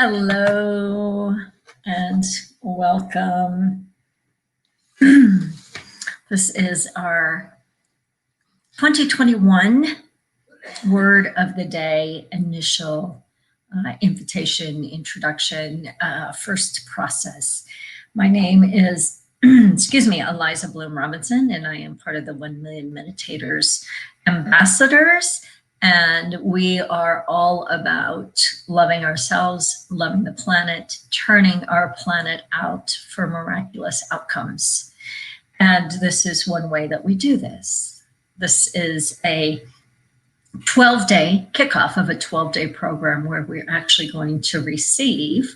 Hello and welcome. This is our 2021 word of the day, initial invitation, introduction, first process. My name is, Eliza Bloom Robinson, and I am part of the 1 Million Meditators Ambassadors. And we are all about loving ourselves, loving the planet, turning our planet out for miraculous outcomes. And this is one way that we do this. This is a 12-day kickoff of a 12-day program where we're actually going to receive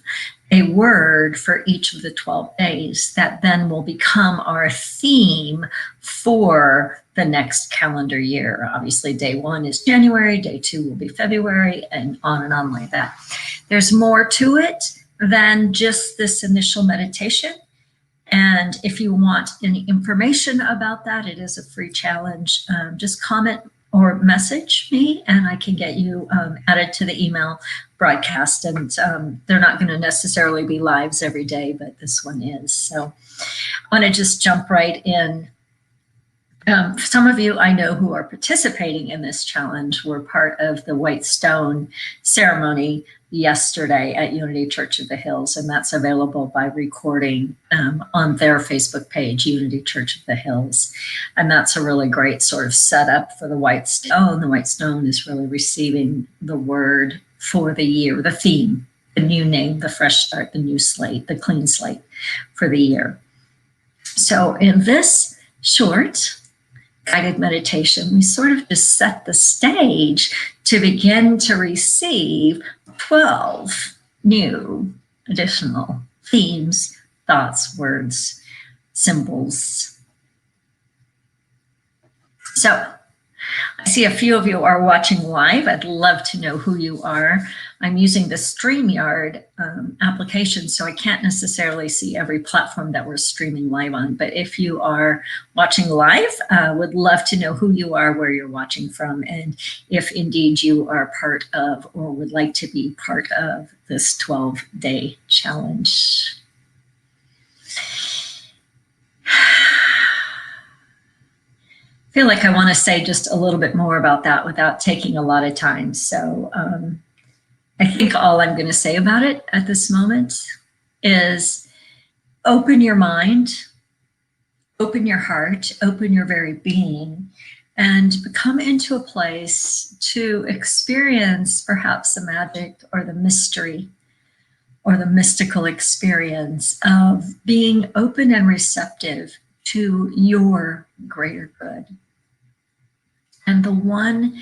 a word for each of the 12 days that then will become our theme for the next calendar year. Obviously, day 1 is January, day 2 will be February, and on like that. There's more to it than just this initial meditation. And if you want any information about that, it is a free challenge. Just comment or message me and I can get you added to the email broadcast. And they're not going to necessarily be lives every day, but this one is. So I want to just jump right in. Some of you I know who are participating in this challenge were part of the White Stone ceremony yesterday at Unity Church of the Hills, and that's available by recording on their Facebook page, Unity Church of the Hills. And that's a really great sort of setup for the White Stone. The White Stone is really receiving the word for the year, the theme, the new name, the fresh start, the new slate, the clean slate for the year. So in this short guided meditation, we sort of just set the stage to begin to receive 12 new additional themes, thoughts, words, symbols. So I see a few of you are watching live. I'd love to know who you are. I'm using the StreamYard application, so I can't necessarily see every platform that we're streaming live on. But if you are watching live, would love to know who you are, where you're watching from, and if indeed you are part of or would like to be part of this 12-day challenge. I feel like I want to say just a little bit more about that without taking a lot of time. So I think all I'm going to say about it at this moment is open your mind, open your heart, open your very being, and come into a place to experience perhaps the magic or the mystery or the mystical experience of being open and receptive to your greater good. And one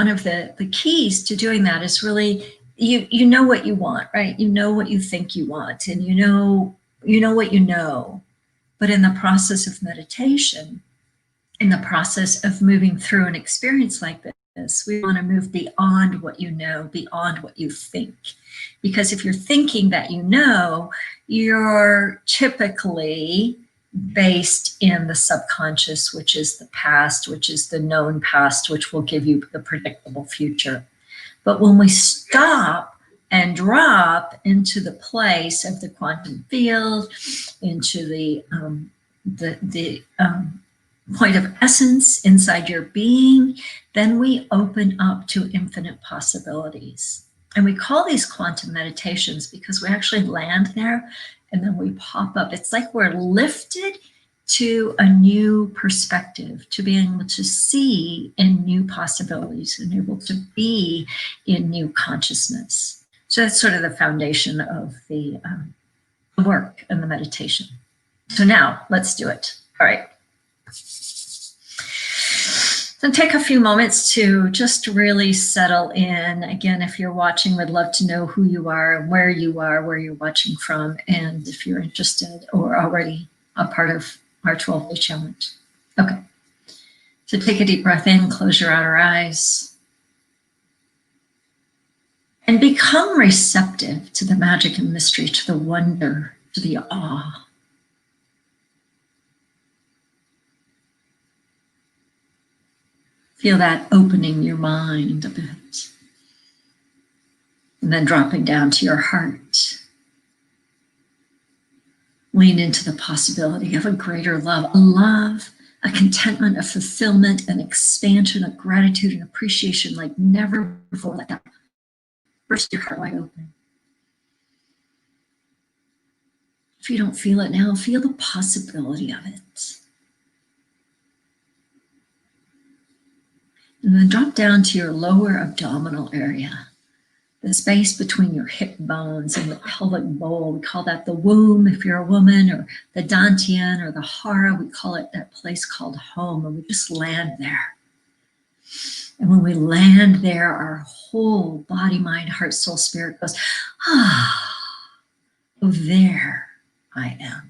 of the keys to doing that is really, you know what you want, right? You know what you think you want, and you know what you know. But in the process of meditation, in the process of moving through an experience like this, we want to move beyond what you know, beyond what you think. Because if you're thinking that you know, you're typically based in the subconscious, which is the past, which is the known past, which will give you the predictable future. But when we stop and drop into the place of the quantum field, into the point of essence inside your being, then we open up to infinite possibilities. And we call these quantum meditations because we actually land there and then we pop up. It's like we're lifted to a new perspective, to be able to see in new possibilities and able to be in new consciousness. So that's sort of the foundation of the work and the meditation. So now let's do it. All right. So take a few moments to just really settle in. Again, if you're watching, would love to know who you are, where you're watching from, and if you're interested or already a part of our 12-day challenge. Okay, so take a deep breath in, close your outer eyes, and become receptive to the magic and mystery, to the wonder, to the awe. Feel that opening your mind a bit. And then dropping down to your heart. Lean into the possibility of a greater love, a contentment, a fulfillment, an expansion, a gratitude, and appreciation like never before. Let that burst your heart wide open. If you don't feel it now, feel the possibility of it. And then drop down to your lower abdominal area, the space between your hip bones and the pelvic bowl. We call that the womb if you're a woman, or the dantian or the hara. We call it that place called home, and we just land there. And when we land there, our whole body, mind, heart, soul, spirit goes, ah, there I am.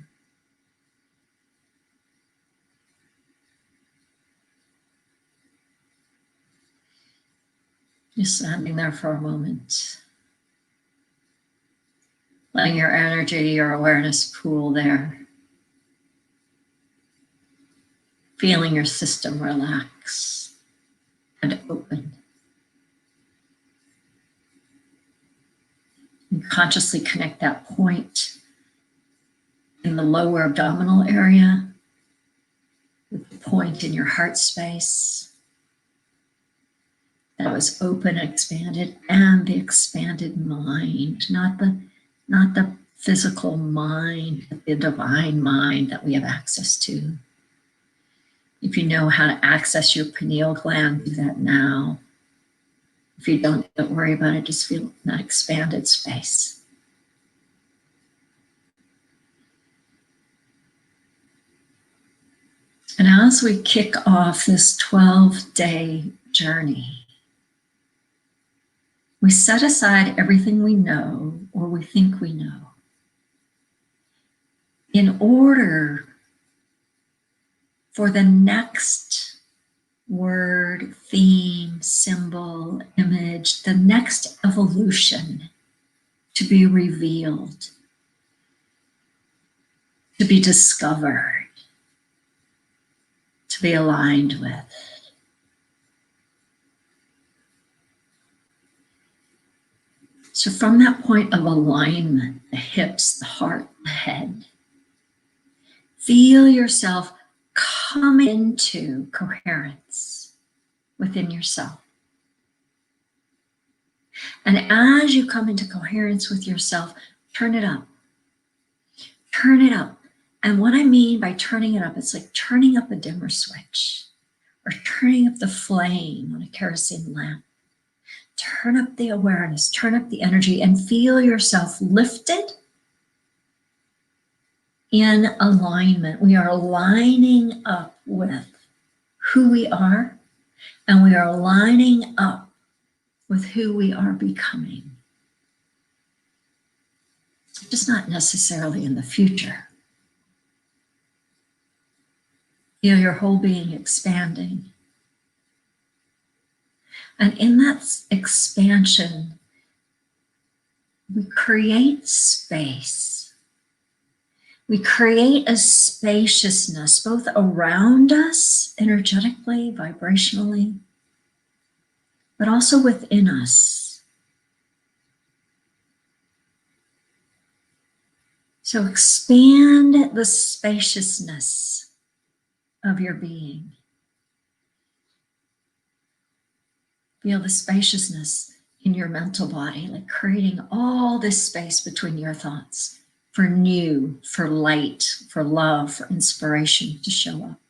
Just standing there for a moment. Letting your energy, your awareness pool there. Feeling your system relax and open. And consciously connect that point in the lower abdominal area with the point in your heart space that was open and expanded, and the expanded mind, not the physical mind, but the divine mind that we have access to. If you know how to access your pineal gland, do that now. If you don't worry about it, just feel that expanded space. And as we kick off this 12-day journey, we set aside everything we know or we think we know in order for the next word, theme, symbol, image, the next evolution to be revealed, to be discovered, to be aligned with. So from that point of alignment, the hips, the heart, the head, feel yourself come into coherence within yourself. And as you come into coherence with yourself, turn it up. Turn it up. And what I mean by turning it up, it's like turning up a dimmer switch or turning up the flame on a kerosene lamp. Turn up the awareness, turn up the energy, and feel yourself lifted in alignment. We are aligning up with who we are, and we are lining up with who we are becoming. Just not necessarily in the future. Feel your whole being expanding. And in that expansion, we create space. We create a spaciousness both around us, energetically, vibrationally, but also within us. So expand the spaciousness of your being. Feel the spaciousness in your mental body, like creating all this space between your thoughts for new, for light, for love, for inspiration to show up.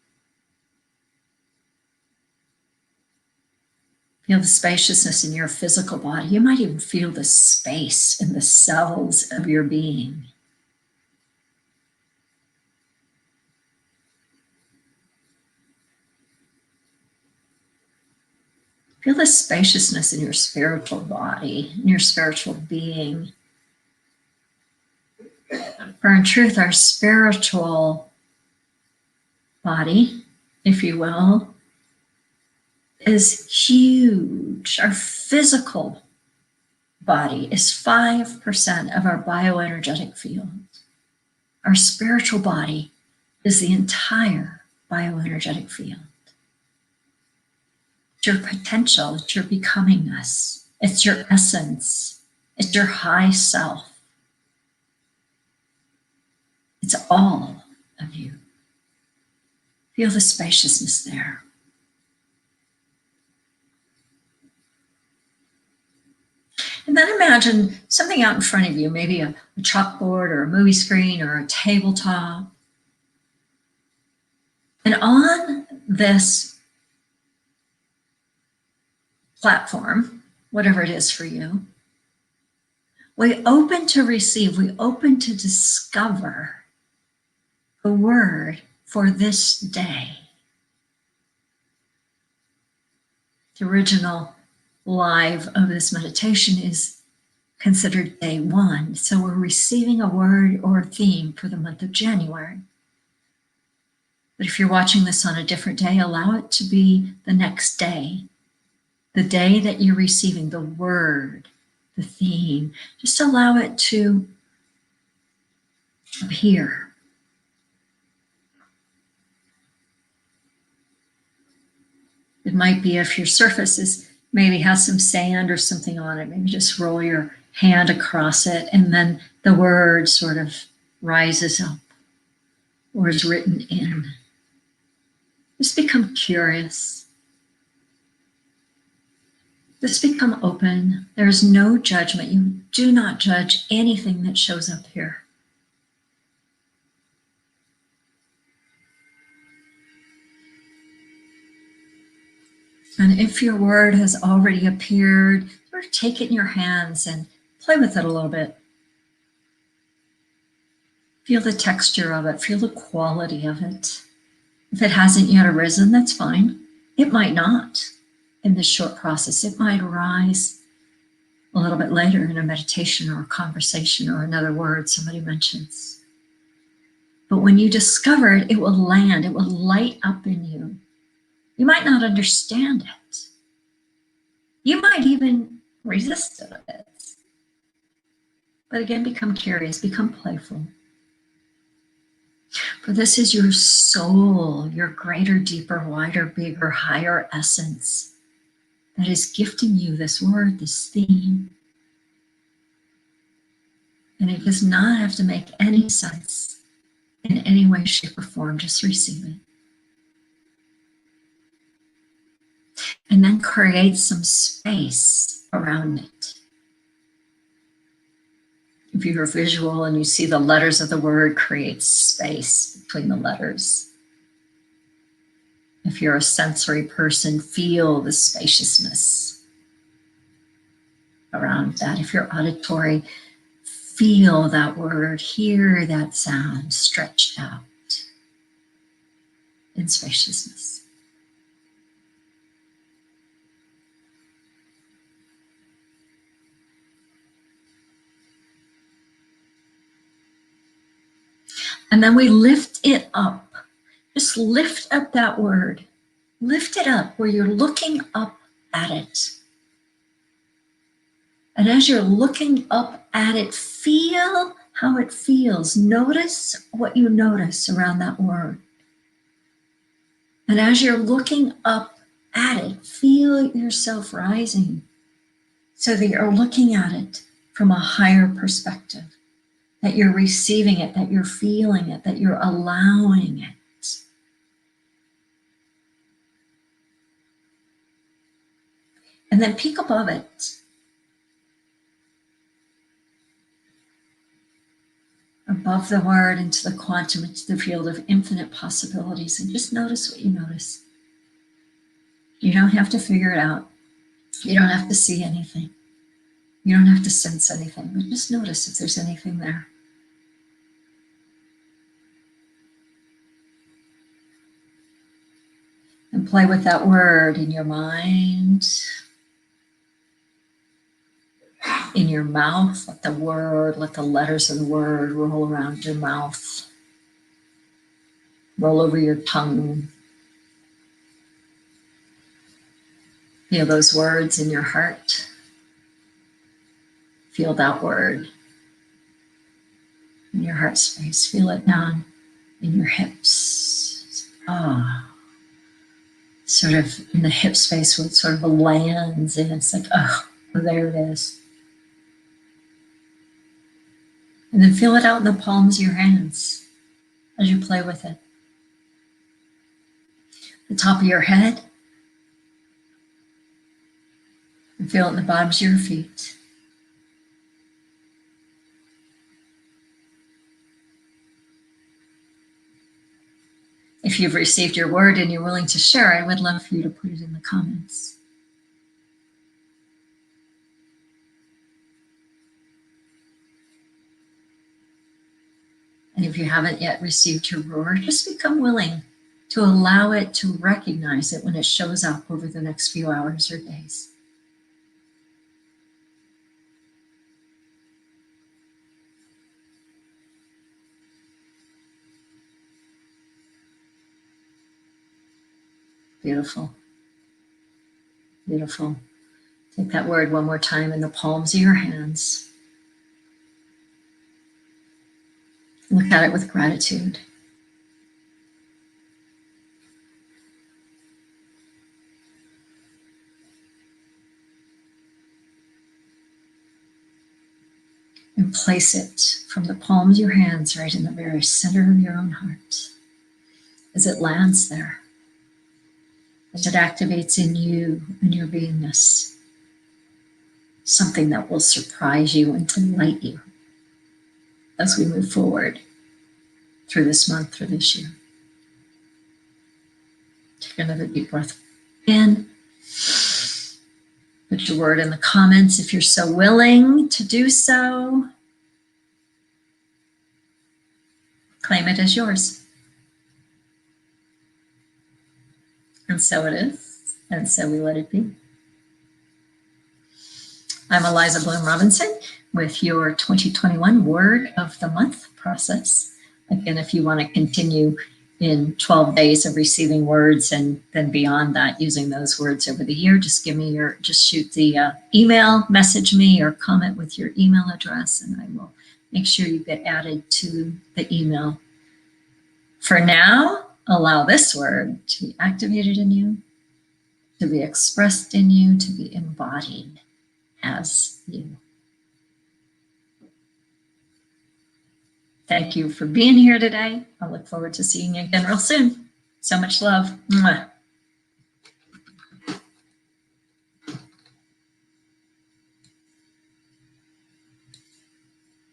Feel the spaciousness in your physical body. You might even feel the space in the cells of your being. Feel the spaciousness in your spiritual body, in your spiritual being. For in truth, our spiritual body, if you will, is huge. Our physical body is 5% of our bioenergetic field. Our spiritual body is the entire bioenergetic field. It's your potential, it's your becomingness, it's your essence, It's your high self. It's all of you. Feel the spaciousness there. And then imagine something out in front of you, maybe a chalkboard or a movie screen or a tabletop. And on this platform, whatever it is for you, we open to receive, we open to discover the word for this day. The original live of this meditation is considered day 1. So we're receiving a word or theme for the month of January. But if you're watching this on a different day, allow it to be the next day. The day that you're receiving the word, the theme, just allow it to appear. It might be if your surface is maybe has some sand or something on it, maybe just roll your hand across it and then the word sort of rises up or is written in. Just become curious. Just become open. There is no judgment. You do not judge anything that shows up here. And if your word has already appeared, sort of take it in your hands and play with it a little bit. Feel the texture of it. Feel the quality of it. If it hasn't yet arisen, that's fine. It might not in this short process. It might arise a little bit later in a meditation or a conversation or another word somebody mentions. But when you discover it, it will land. It will light up in you. You might not understand it. You might even resist it a bit. But again, become curious, become playful. For this is your soul, your greater, deeper, wider, bigger, higher essence that is gifting you this word, this theme. And it does not have to make any sense in any way, shape, or form. Just receive it. And then create some space around it. If you're visual and you see the letters of the word, create space between the letters. If you're a sensory person, feel the spaciousness around that. If you're auditory, feel that word, hear that sound stretched out in spaciousness. And then we lift it up. Just lift up that word. Lift it up where you're looking up at it. And as you're looking up at it, feel how it feels. Notice what you notice around that word. And as you're looking up at it, feel yourself rising so that you're looking at it from a higher perspective. That you're receiving it, that you're feeling it, that you're allowing it. And then peek above it. Above the word into the quantum, into the field of infinite possibilities, and just notice what you notice. You don't have to figure it out. You don't have to see anything. You don't have to sense anything, but just notice if there's anything there. And play with that word in your mind, in your mouth. Let the word, let the letters of the word roll around your mouth, roll over your tongue. Feel those words in your heart. Feel that word in your heart space. Feel it down in your hips. Ah. Sort of in the hip space where it sort of lands and it's like, oh, there it is. And then feel it out in the palms of your hands as you play with it. The top of your head. And feel it in the bottoms of your feet. If you've received your word and you're willing to share, I would love for you to put it in the comments. And if you haven't yet received your word, just become willing to allow it to recognize it when it shows up over the next few hours or days. Beautiful. Beautiful. Take that word one more time in the palms of your hands. Look at it with gratitude. And place it from the palms of your hands right in the very center of your own heart. As it lands there, as it activates in you and your beingness, something that will surprise you and delight you as we move forward through this month, through this year. Take another deep breath in. Put your word in the comments if you're so willing to do so. Claim it as yours. And so it is, and so we let it be. I'm Eliza Bloom Robinson with your 2021 Word of the Month process. Again, if you want to continue in 12 days of receiving words and then beyond that, using those words over the year, just shoot the email, message me, or comment with your email address, and I will make sure you get added to the email. For now, allow this word to be activated in you, to be expressed in you, to be embodied as you. Thank you for being here today. I look forward to seeing you again real soon. So much love. Mwah.